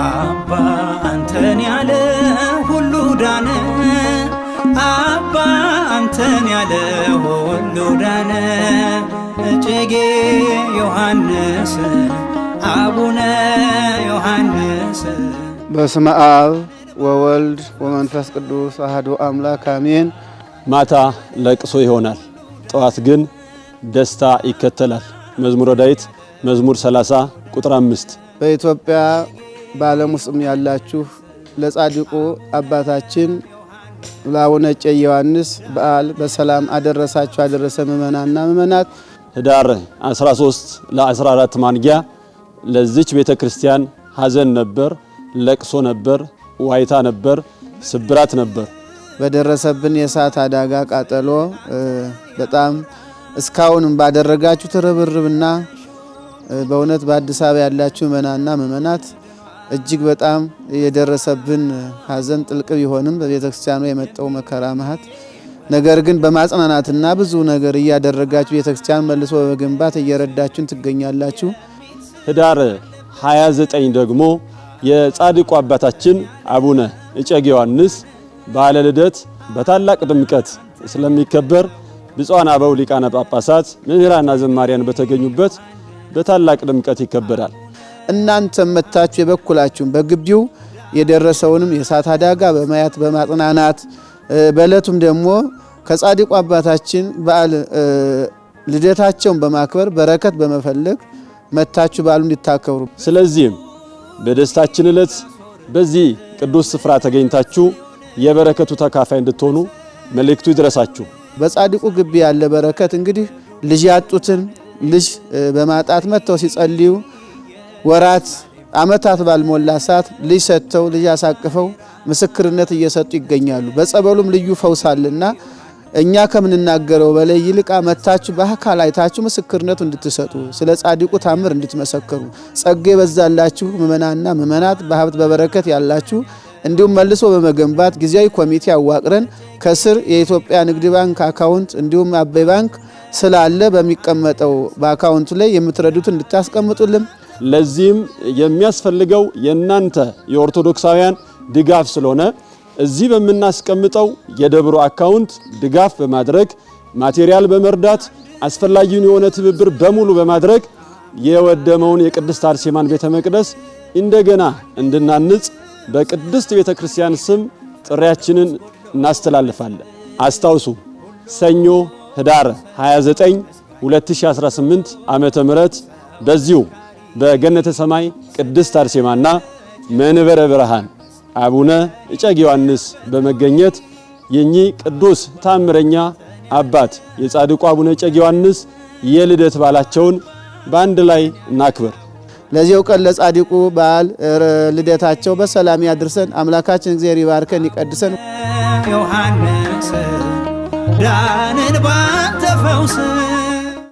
አባ አንተን ያለ ሁሉ ዳነ አባ አንተን ያለ ሁሉ ዳነ እጨጌ ዮሐንስ አቡነ ዮሐንስ። በስመ አብ ወወልድ ወመንፈስ ቅዱስ አሐዱ አምላክ አሜን። ማታ ለቅሶ ይሆናል፣ ጠዋት ግን ደስታ ይከተላል። መዝሙረ ዳዊት መዝሙር 30 ቁጥር 5። በኢትዮጵያ በዓለም ውስጥም ያላችሁ ለጻድቁ አባታችን ለአቡነ እጨጌ ዮሐንስ በዓል በሰላም አደረሳችሁ አደረሰ። ምእመናንና ምእመናት ህዳር 13 ለ14 ማንጊያ ለዚች ቤተክርስቲያን ሐዘን ነበር፣ ለቅሶ ነበር፣ ዋይታ ነበር፣ ስብራት ነበር። በደረሰብን የእሳት አደጋ ቃጠሎ በጣም እስካሁንም ባደረጋችሁ ርብርብና በእውነት በአዲስ አበባ ያላችሁ ምእመናንና ምእመናት እጅግ በጣም የደረሰብን ሐዘን ጥልቅ ቢሆንም በቤተክርስቲያኑ የመጣው መከራ መዓት ነገር ግን በማጽናናትና ብዙ ነገር እያደረጋችሁ ቤተክርስቲያን መልሶ በመገንባት እየረዳችሁን ትገኛላችሁ። ህዳር 29 ደግሞ የጻድቁ አባታችን አቡነ እጨጌ ዮሐንስ በዓለ ልደት በታላቅ ድምቀት ስለሚከበር ብፁዓን አበው ሊቃነ ጳጳሳት መምህራንና ዘማሪያን በተገኙበት በታላቅ ድምቀት ይከበራል። እናንተም መታችሁ የበኩላችሁን በግቢው የደረሰውንም የእሳት አደጋ በማየት በማጽናናት በእለቱም ደግሞ ከጻድቁ አባታችን በዓል ልደታቸውን በማክበር በረከት በመፈለግ መታችሁ በዓሉን እንድታከብሩ። ስለዚህም በደስታችን ዕለት በዚህ ቅዱስ ስፍራ ተገኝታችሁ የበረከቱ ተካፋይ እንድትሆኑ መልእክቱ ይድረሳችሁ። በጻድቁ ግቢ ያለ በረከት እንግዲህ ልጅ ያጡትን ልጅ በማጣት መጥተው ሲጸልዩ ወራት አመታት ባልሞላ ሰዓት ልጅ ሰጥተው ልጅ አሳቅፈው ምስክርነት እየሰጡ ይገኛሉ። በጸበሉም ልዩ ፈውሳልና እኛ ከምንናገረው በላይ ይልቃ መታችሁ በአካል አይታችሁ ምስክርነቱ እንድትሰጡ ስለ ጻድቁ ታምር እንድትመሰክሩ ጸጋ የበዛላችሁ ምእመናንና ምእመናት በሀብት በበረከት ያላችሁ እንዲሁም መልሶ በመገንባት ጊዜያዊ ኮሚቴ አዋቅረን ከስር የኢትዮጵያ ንግድ ባንክ አካውንት እንዲሁም አባይ ባንክ ስላለ በሚቀመጠው በአካውንቱ ላይ የምትረዱት እንድታስቀምጡልን። ለዚህም የሚያስፈልገው የእናንተ የኦርቶዶክሳውያን ድጋፍ ስለሆነ እዚህ በመናስቀምጠው የደብሩ አካውንት ድጋፍ በማድረግ ማቴሪያል በመርዳት አስፈላጊውን የሆነ ትብብር በሙሉ በማድረግ የወደመውን የቅድስት አርሴማን ቤተ መቅደስ እንደገና እንድናንጽ በቅድስት ቤተ ክርስቲያን ስም ጥሪያችንን እናስተላልፋለን። አስታውሱ፣ ሰኞ ህዳር 29 2018 ዓመተ ምህረት በዚሁ በገነተ ሰማይ ቅድስት አርሴማና መንበረ ብርሃን አቡነ እጨጌ ዮሐንስ በመገኘት የኚህ ቅዱስ ታምረኛ አባት የጻድቁ አቡነ እጨጌ ዮሐንስ የልደት በዓላቸውን በአንድ ላይ እናክብር። ለዚያው ቀን ለጻድቁ በዓል ልደታቸው በሰላም ያድርሰን። አምላካችን እግዚአብሔር ይባርከን ይቀድሰን። ዮሐንስ ዳንን ባንተ ፈውስ